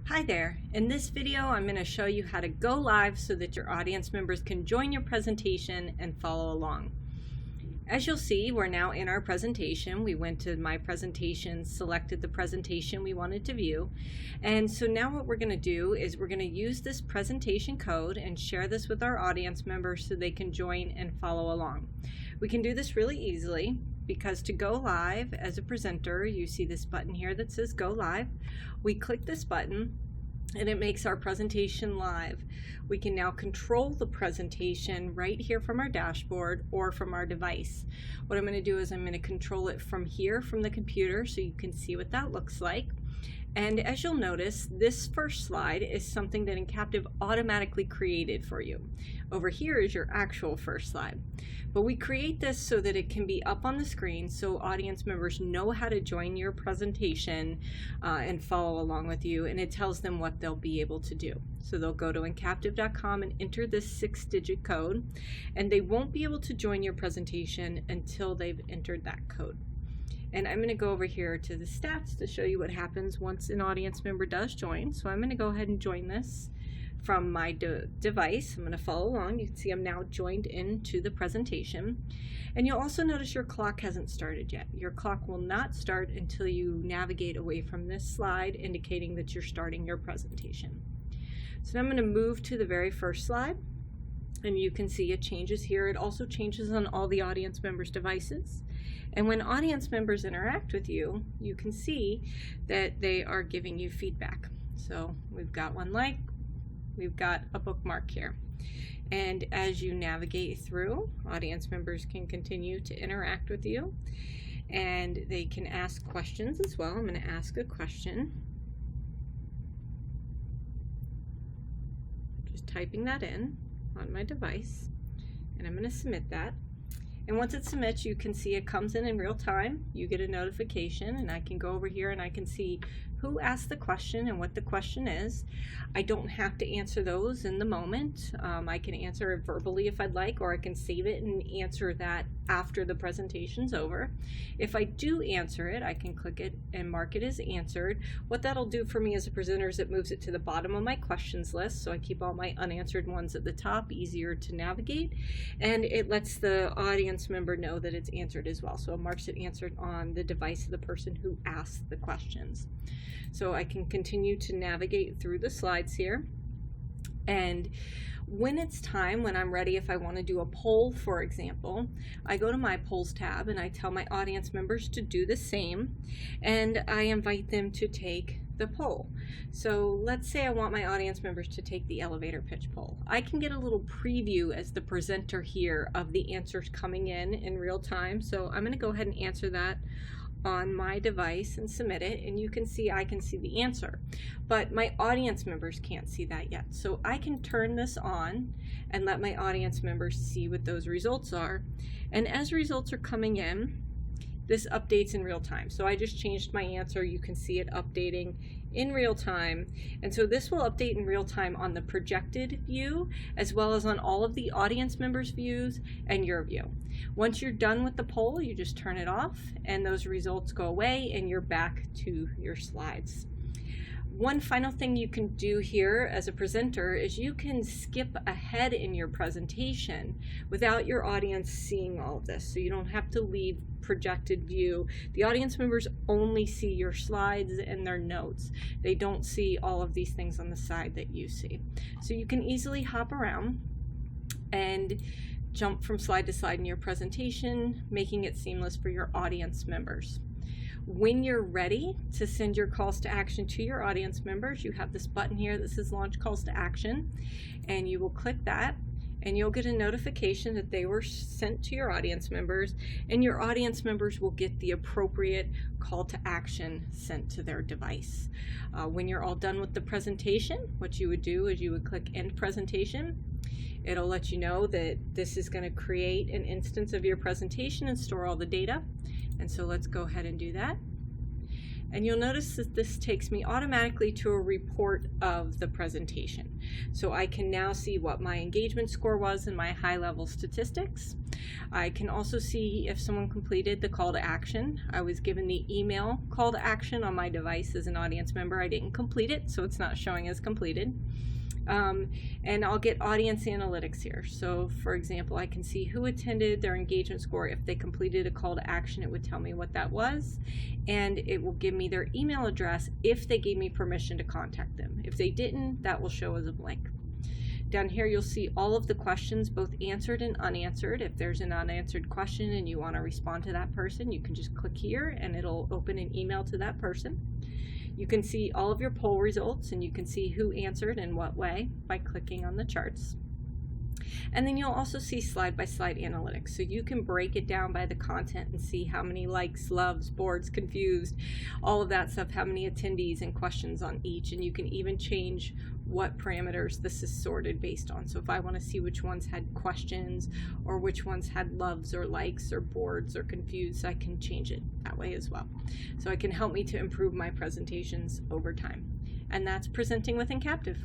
Hi there. In this video, I'm going to show you how to go live so that your audience members can join your presentation and follow along. As you'll see, we're now in our presentation. We went to My Presentation, selected the presentation we wanted to view. And so now what we're going to do is we're going to use this presentation code and share this with our audience members so they can join and follow along. We can do this really easily because to go live as a presenter, you see this button here that says Go Live. We click this button and it makes our presentation live. We can now control the presentation right here from our dashboard or from our device. What I'm going to do is I'm going to control it from here from the computer so you can see what that looks like. And as you'll notice, this first slide is something that encaptiv automatically created for you. Over here is your actual first slide. But we create this so that it can be up on the screen so audience members know how to join your presentation and follow along with you, and it tells them what they'll be able to do. So they'll go to encaptiv.com and enter this 6-digit code, and they won't be able to join your presentation until they've entered that code. And I'm going to go over here to the stats to show you what happens once an audience member does join. So I'm going to go ahead and join this from my device. I'm going to follow along. You can see I'm now joined into the presentation. And you'll also notice your clock hasn't started yet. Your clock will not start until you navigate away from this slide, indicating that you're starting your presentation. So now I'm going to move to the very first slide. And you can see it changes here. It also changes on all the audience members' devices. And when audience members interact with you, you can see that they are giving you feedback. So we've got one like, we've got a bookmark here. And as you navigate through, audience members can continue to interact with you, and they can ask questions as well. I'm going to ask a question. Just typing that in on my device, and I'm going to submit that. And once it submits, you can see it comes in real time. You get a notification, and I can go over here and I can see who asked the question and what the question is. I don't have to answer those in the moment. I can answer it verbally if I'd like, or I can save it and answer that after the presentation's over. If I do answer it, I can click it and mark it as answered. What that'll do for me as a presenter is it moves it to the bottom of my questions list, so I keep all my unanswered ones at the top, easier to navigate, and it lets the audience member know that it's answered as well. So it marks it answered on the device of the person who asked the questions. So I can continue to navigate through the slides here. And when it's time, when I'm ready, if I want to do a poll, for example, I go to my polls tab and I tell my audience members to do the same, and I invite them to take the poll. So let's say I want my audience members to take the elevator pitch poll. I can get a little preview as the presenter here of the answers coming in real time. So I'm going to go ahead and answer that on my device and submit it, and you can see I can see the answer, but my audience members can't see that yet. So I can turn this on and let my audience members see what those results are, and as results are coming in, this updates in real time. So I just changed my answer. You can see it updating in real time. And so this will update in real time on the projected view, as well as on all of the audience members' views and your view. Once you're done with the poll, you just turn it off and those results go away and you're back to your slides. One final thing you can do here as a presenter is you can skip ahead in your presentation without your audience seeing all of this. So you don't have to leave projected view. The audience members only see your slides and their notes. They don't see all of these things on the side that you see. So you can easily hop around and jump from slide to slide in your presentation, making it seamless for your audience members. When you're ready to send your calls to action to your audience members, you have this button here that says Launch Calls to Action, and you will click that, and you'll get a notification that they were sent to your audience members, and your audience members will get the appropriate call to action sent to their device. When you're all done with the presentation, what you would do is you would click End Presentation. It'll let you know that this is going to create an instance of your presentation and store all the data. And so let's go ahead and do that. And you'll notice that this takes me automatically to a report of the presentation. So I can now see what my engagement score was in my high-level statistics. I can also see if someone completed the call to action. I was given the email call to action on my device as an audience member. I didn't complete it, so it's not showing as completed. And I'll get audience analytics here. So for example, I can see who attended, their engagement score. If they completed a call to action, it would tell me what that was, and it will give me their email address if they gave me permission to contact them. If they didn't, that will show as a blank. Down here you'll see all of the questions, both answered and unanswered. If there's an unanswered question and you want to respond to that person, you can just click here and it'll open an email to that person. You can see all of your poll results, and you can see who answered in what way by clicking on the charts. And then you'll also see slide-by-slide analytics. So you can break it down by the content and see how many likes, loves, boards, confused, all of that stuff, how many attendees and questions on each. And you can even change what parameters this is sorted based on. So if I want to see which ones had questions or which ones had loves or likes or boards or confused, I can change it that way as well. So it can help me to improve my presentations over time. And that's presenting with encaptiv.